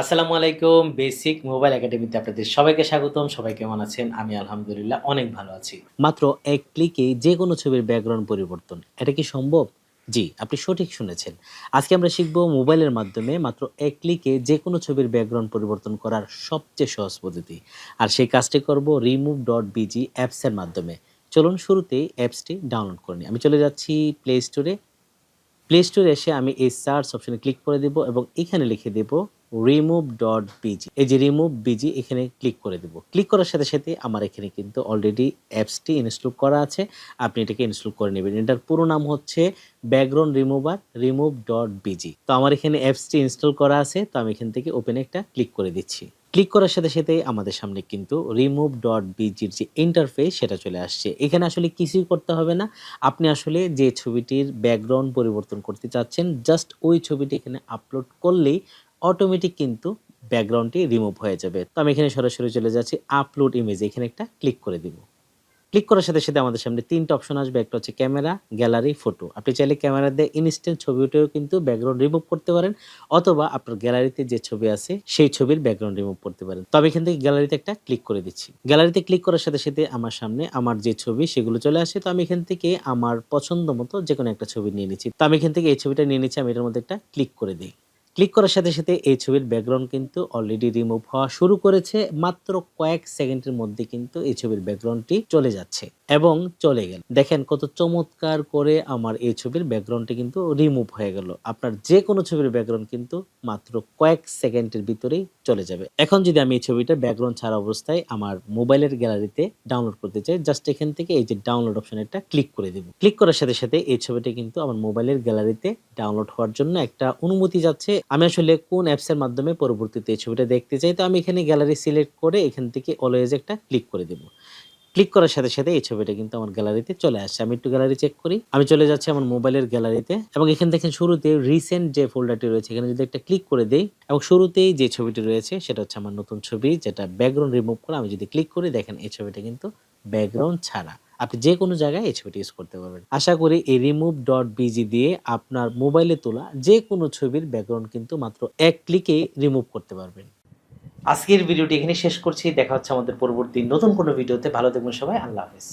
আসসালামু আলাইকুম। Basic mobile একাডেমিতে আপনাদের সবাইকে স্বাগতম। সবাই কেমন আছেন? আমি আলহামদুলিল্লাহ অনেক ভালো আছি। মাত্র এক ক্লিকে যেকোনো ছবির ব্যাকগ্রাউন্ড পরিবর্তন। এটা কি সম্ভব? জি, আপনি সঠিক শুনেছেন। আজকে আমরা শিখব মোবাইলের মাধ্যমে মাত্র এক ক্লিকে যেকোনো ছবির ব্যাকগ্রাউন্ড পরিবর্তন করার সবচেয়ে সহজ পদ্ধতি। আর সেই কাজটি করব remove.bg অ্যাপসের মাধ্যমে। চলুন শুরুতেই অ্যাপসটি ডাউনলোড করে নিই। আমি চলে যাচ্ছি প্লে স্টোরে। প্লে স্টোরে এসে আমি এই সার্চ অপশনে ক্লিক করে দেব এবং এখানে লিখে দেব remove.bg। এই যে remove bg এখানে ক্লিক করে দেব। ক্লিক করার সাথে সাথে আমার এখানে কিন্তু অলরেডি অ্যাপসটি ইনস্টল করা আছে। আপনি এটাকে ইনস্টল করে নেবেন। এটার পুরো নাম হচ্ছে ব্যাকগ্রাউন্ড রিমুভার remove.bg। তো আমার এখানে অ্যাপসটি ইনস্টল করা আছে। তো আমি এখান থেকে ওপেনে একটা ক্লিক করে দিচ্ছি। ক্লিক করার সাথে সাথে আমাদের সামনে কিন্তু remove.bg এর যে ইন্টারফেস সেটা চলে আসছে। এখানে আসলে কিছুই করতে হবে না। আপনি আসলে যে ছবিটির ব্যাকগ্রাউন্ড পরিবর্তন করতে চাচ্ছেন, জাস্ট ওই ছবিটি এখানে আপলোড করলেই অটোমেটিক কিন্তু ব্যাকগ্রাউন্ডটি রিমুভ হয়ে যাবে। তো আমি এখানে সরাসরি চলে যাচ্ছি আপলোড ইমেজ, এখানে একটা ক্লিক করে দিব। ক্লিক করার সাথে সাথে আমাদের সামনে ৩ টা অপশন আসবে। একটা হচ্ছে ক্যামেরা, গ্যালারি, ফটো। আপনি চাইলে ক্যামেরা দিয়ে ইনস্ট্যান্ট ছবি উঠেও কিন্তু ব্যাকগ্রাউন্ড রিমুভ করতে পারেন, অথবা আপনার গ্যালারিতে যে ছবি আছে সেই ছবির ব্যাকগ্রাউন্ড রিমুভ করতে পারেন। তো আমি এখান থেকে গ্যালারিতে একটা ক্লিক করে দিচ্ছি। গ্যালারিতে ক্লিক করার সাথে সাথে আমার সামনে আমার যে ছবি সেগুলো চলে আসে। তো আমি এখান থেকে আমার পছন্দ মতো যেকোনো একটা ছবি নিয়ে নিচ্ছি। তো আমি এখান থেকে এই ছবিটা নিয়ে নিচ্ছি। আমি এটার মধ্যে একটা ক্লিক করে দেই। ক্লিক করার সাথে সাথে এই ছবির ব্যাকগ্রাউন্ড কিন্তু অলরেডি রিমুভ হওয়া শুরু করেছে। মাত্র কয়েক সেকেন্ডের মধ্যে কিন্তু এই ছবির ব্যাকগ্রাউন্ডটি চলে যাচ্ছে এবং চলে গেল। দেখেন কত চমৎকার করে আমার এই ছবির ব্যাকগ্রাউন্ডটি কিন্তু রিমুভ হয়ে গেল। আপনার যেকোনো ছবির ব্যাকগ্রাউন্ড কিন্তু মাত্র কয়েক সেকেন্ডের ভিতরেই চলে যাবে। এখন যদি আমি এই ছবিটার ব্যাকগ্রাউন্ড ছাড়া অবস্থায় আমার মোবাইলের গ্যালারিতে ডাউনলোড করতে চাই, জাস্ট এখান থেকে এই যে ডাউনলোড অপশনে একটা ক্লিক করে দিব। ক্লিক করার সাথে সাথে এই ছবিটি কিন্তু আমার মোবাইলের গ্যালারিতে ডাউনলোড হওয়ার জন্য একটা অনুমতি যাচ্ছে। আমি আসলে কোন অ্যাপস এর মাধ্যমে পরবর্তীতে এই ছবিটা দেখতে চাই। তো আমি এখানে গ্যালারি সিলেক্ট করে এখান থেকে অলওয়েজ একটা ক্লিক করে দেব। ক্লিক করার সাথে সাথে এই ছবিটা কিন্তু আমার গ্যালারিতে চলে আসছে। আমি একটু গ্যালারি চেক করি। আমি চলে যাচ্ছি আমার মোবাইলের গ্যালারিতে এবং এখান থেকে শুরুতে রিসেন্ট যে ফোল্ডারটি রয়েছে এখানে যদি একটা ক্লিক করে দেই এবং শুরুতেই যে ছবিটি রয়েছে সেটা হচ্ছে আমার নতুন ছবি, যেটা ব্যাকগ্রাউন্ড রিমুভ করা। আমি যদি ক্লিক করি, দেখেন এই ছবিটা কিন্তু ব্যাকগ্রাউন্ড ছাড়া আপনি যেকোনো জায়গায় এই ছবিটি ইউজ করতে পারবেন। আশা করি এই remove.bg দিয়ে আপনার মোবাইলে তোলা যেকোনো ছবির ব্যাকগ্রাউন্ড কিন্তু মাত্র এক ক্লিকে রিমুভ করতে পারবেন। আজকের ভিডিওটি এখানে শেষ করছি। দেখা হচ্ছে আমাদের পরবর্তী নতুন কোনো ভিডিওতে। ভালো থাকবেন সবাই। আল্লাহ হাফেজ।